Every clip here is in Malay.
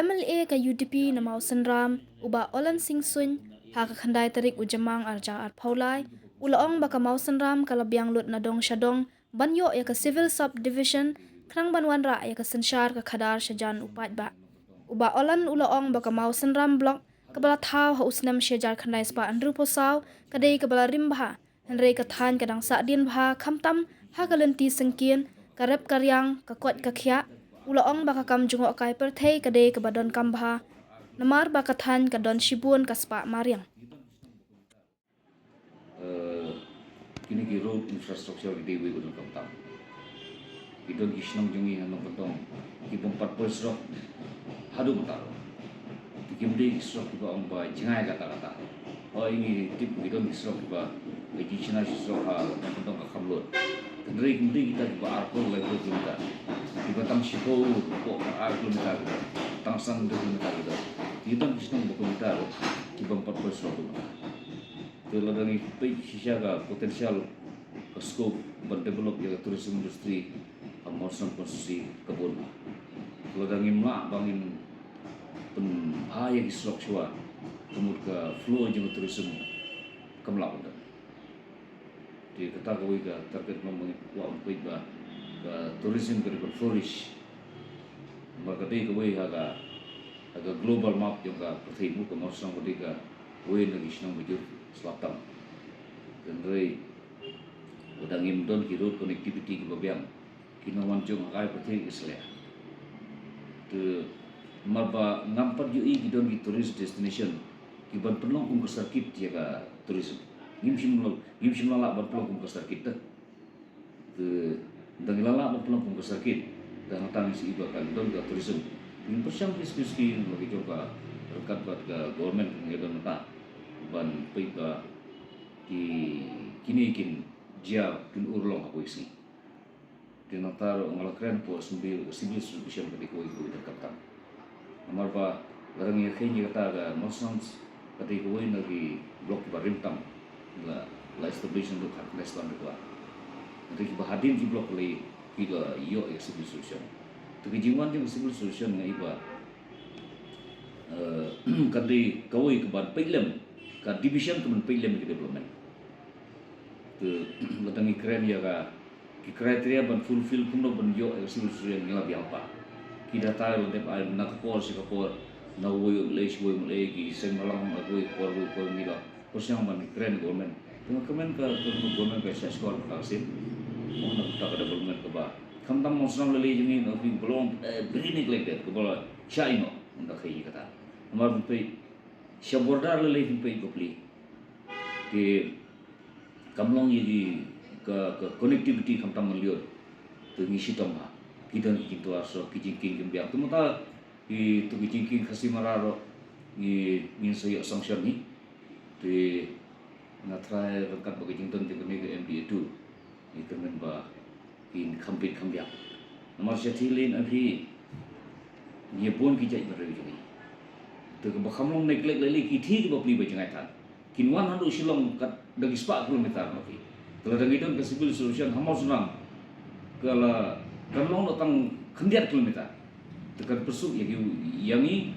MLA ka UDP na mau senram uba olan singsun ha ka khandai tarik ujamang arja at paulai ulaong baka mau senram kalabiang lut na dong syadong banyo ya ka civil subdivision krang banwan ra ya ka sensyar ka khadar syajan upat ba uba olan ulaong baka mau senram blok kabala thau ha usnam syajar khandai spa andru posaw kadai kabala rimbha henrei ka than kadang sa din bha khamtam ha kalenti sengkien karep karyang ka kwat ka khya ulaong baka kam jungok kai perthei kadai ka badon kambha namar baka than ka don shibun ka spa mariang kini ki road infrastructure ki dewi gudun kamtam idon isnong jungi hanong betong ki bompat posrok hadu bentar kimde isrok ki ba ong ba jingai kata-kata oh ini tip idon isrok ki ba editional isrok ha betong ka kamlut kendri kimde kita ki ba arkol lagi kita ki ba tam shipo ko arkol kita tang sang de kita gitu idon isnong bukuntar ki bompat posrok kalau dari sisa potensial ke scope berdevelop ya tourism industri amosan konstruksi kebun kalau dari mak bangin penhaya isrok shua kemudian ke flow jeung tourism kemlak udah di kata kau iga terkait ngomong wa umpit ba ke tourism ke flourish maka dei kau aga global map yang ka pertimu ke amosan bodega we nagi sinang bujur selatan dan rei udang imdon kirut connectivity ke babiang kinawan jong akai perti isle te marba ngampar ju i gidon di tourist destination kiban penong kum kesakit jaga tourism ngim sim lala ban penong kum kesakit te dang lala ban penong kum kesakit dan tang si iba kan don ga tourism ngim persam kiski lagi coba rekat buat ke government ngedon mata ban pika kini kin dia kin urlong aku isi dinatar ngalakren po civil solution ke ko itu dekat nomor ba larang ya kini kata ga nosons kati ko lagi blok barimtam la establishment untuk hak nestan itu nanti ba hadim di blok le kiga yo civil solution tu jiwan jeung civil solution ngai ba kadi kawai ke ban pilem ka division kemen pilem ke development ke latangi keren ya ka ki kriteria ban fulfill kuno ban yo civil solution ngila bi apa ki data lo dep ay na ko si ko na woy le si woy mo le ki seng malang na woy ko ngila persyang ban keren government tengah kemen ka government ka sa skor ka sin mo na ta ka development ka ba kam tam mo sang le jini no bi belum very neglected ko ba chai no unda khai kata amar pe Syabordar lelai himpai kopli ke kamlong ye ke connectivity kamtam meliot tu ngisi toma kidan kitu aso kijingking gembiang tu mata tu kijingking kasimararo ni min soyo sanction ni te natrai rangkat bagi jington te kene MDA 2 ni kemen ba in kampit kambiang nomor setilin abi ni bon kijai mereu tu kebakamlong neglect lele kiti ke bapli bajangai tan kinwan handu silong kat dagi 4 kilometer lagi kalau dagi don ke civil solution hamau sunang kala kamlong datang kendiat kilometer tekan pesuk yang ni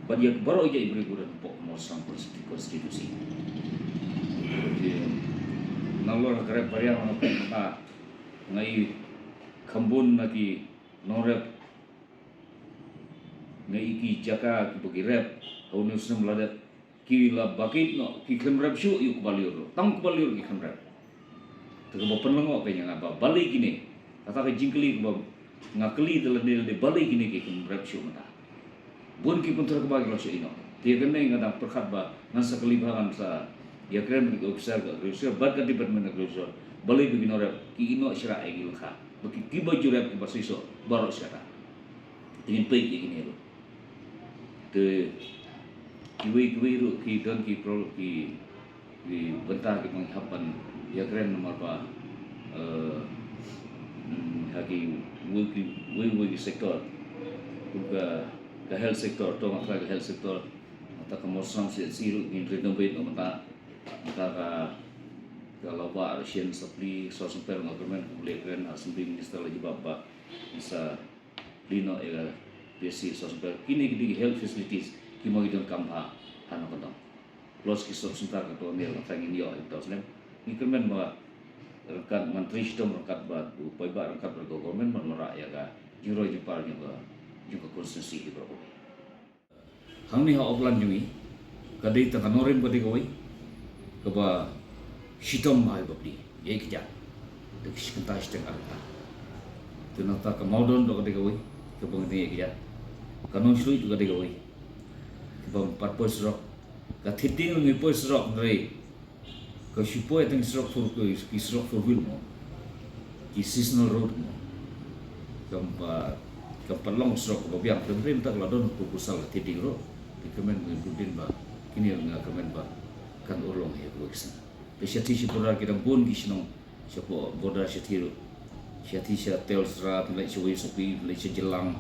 badia baru aja ibri budan pok mau sang konstitusi nalor kerep pariang na ngai kambun lagi norep ngai iki jaka ki bagi rap haunu sem ladat ki la bakit no ki khem rap shu yu kubaliur tang kubaliur ki khem rap to ba penlengo kanya ngaba balik gini kata ka jingkli ba ngakli teladil de balik gini ki khem rap shu mata bun ki pun ter bagi lo ino dia kene ngada perkhat ba ngan sakali bahan sa ya kren ki officer ga officer bad ka department ga officer balik begini rap ki ino syara ai gi kha baki ki baju rap ki basiso baro syara ingin pay gini lo te kiwi ru ki don ki pro ki bentar ki menghapan ya keren nomor apa haki we sektor juga ke health sector to matra ke health sector mata kemosram siru in renovate mata ka kalau ba Asian supply source government boleh keren assembly minister lagi bapa bisa lino ya PSC so sebentar kini di health facilities kimo idon kamha hana kodong plus kisok sebentar ke to nel tangin yo itu selem ni kemen ba rekat menteri sistem rekat ba upay ba rekat ba government menora ya ga juro jepar juga konstitusi di berapa hang ni ha oplan jumi kadai ta kanorin ba digoi ke ba sistem mai ba di ye kja de kenta sistem arta tunata ka maudon do digoi ke bang ni kja kanon sui juga digoi ke ba 4 rok ka thiting ngi rok rei ka sipo eteng rok for ko rok for wil mo ki seasonal road mo keempat long stroke kemudian pemerintah ladon proposal tidik ro di kemen budin ba kini nga kemen ba kan ulong ya bukan pesyati si pura kita pun kisno siapa border syatiru syati syatel serat mulai cuy sepi mulai sejelang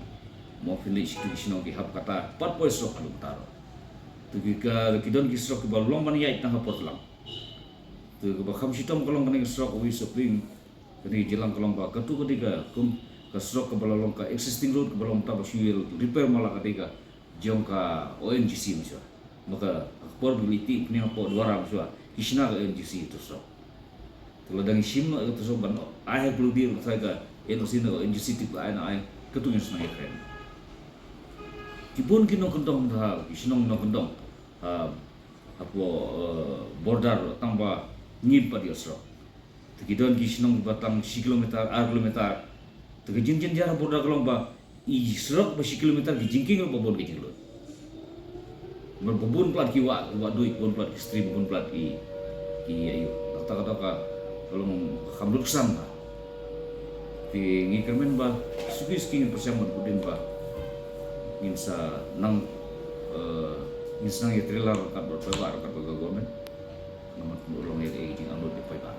mau pilih situ kisno ki hab kata 4 poin stroke alum taro tu kita kidon kisro ke balong man ya itang hapot lang tu ke bakam sitom kolong kena stroke wi sepring kini jelang kolong ba ketu ketiga kasrok ke balalong ka existing road ke balalong ta basuil repair malah ketika jong ka ONGC miswa maka affordability punya po dua miswa kisna ka ONGC itu so kalau dengan sim itu so ban ai perlu dir saya ka enosin ONGC tip ai na ai ketunya senang keren kibun kino kentong ha kisnong no kentong apo border tambah nyimpa dia so tikidon kisnong batang 1 kilometer 2 kilometer Terkejin jarak border kelong ba isrok ba kilometer gijingking ba bon gijing lo. Berbun plat ki wa duit bon plat stream bon plat ki ayo. Kata ka kalau kamluk sam ba. Pi ngikermen ba sugis king persiapan budin ba. Insa nang insang ya trailer kat berpebar kat government. Nama ulong ya gijing anu di pai ba.